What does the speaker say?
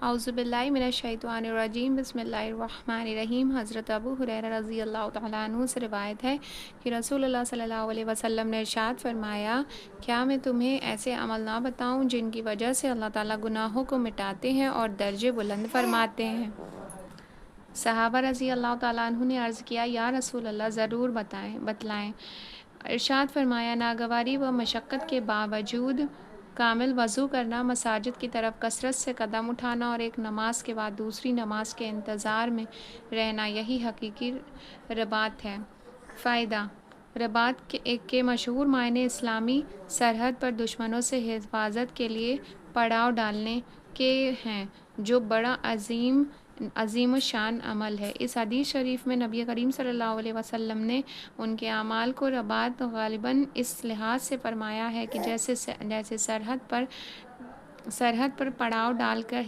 اعوذ باللہ من الشیطان الرجیم بسم اللہ الرحمن الرحیم۔ حضرت ابو ہریرہ رضی اللہ تعالیٰ عنہ سے روایت ہے کہ رسول اللہ صلی اللہ علیہ وسلم نے ارشاد فرمایا، کیا میں تمہیں ایسے عمل نہ بتاؤں جن کی وجہ سے اللہ تعالیٰ گناہوں کو مٹاتے ہیں اور درجے بلند فرماتے ہیں؟ صحابہ رضی اللہ تعالیٰ عنہ نے عرض کیا، یا رسول اللہ ضرور بتلائیں۔ ارشاد فرمایا، ناگواری و مشقت کے باوجود کامل وضو کرنا، مساجد کی طرف کثرت سے قدم اٹھانا اور ایک نماز کے بعد دوسری نماز کے انتظار میں رہنا، یہی حقیقی رباط ہے۔ فائدہ: رباط کے مشہور معنی اسلامی سرحد پر دشمنوں سے حفاظت کے لیے پڑاؤ ڈالنے کے ہیں، جو بڑا عظیم الشان عمل ہے۔ اس حدیث شریف میں نبی کریم صلی اللہ علیہ وسلم نے ان کے اعمال کو رباط غالباً اس لحاظ سے فرمایا ہے کہ جیسے سرحد پر پڑاؤ ڈال کر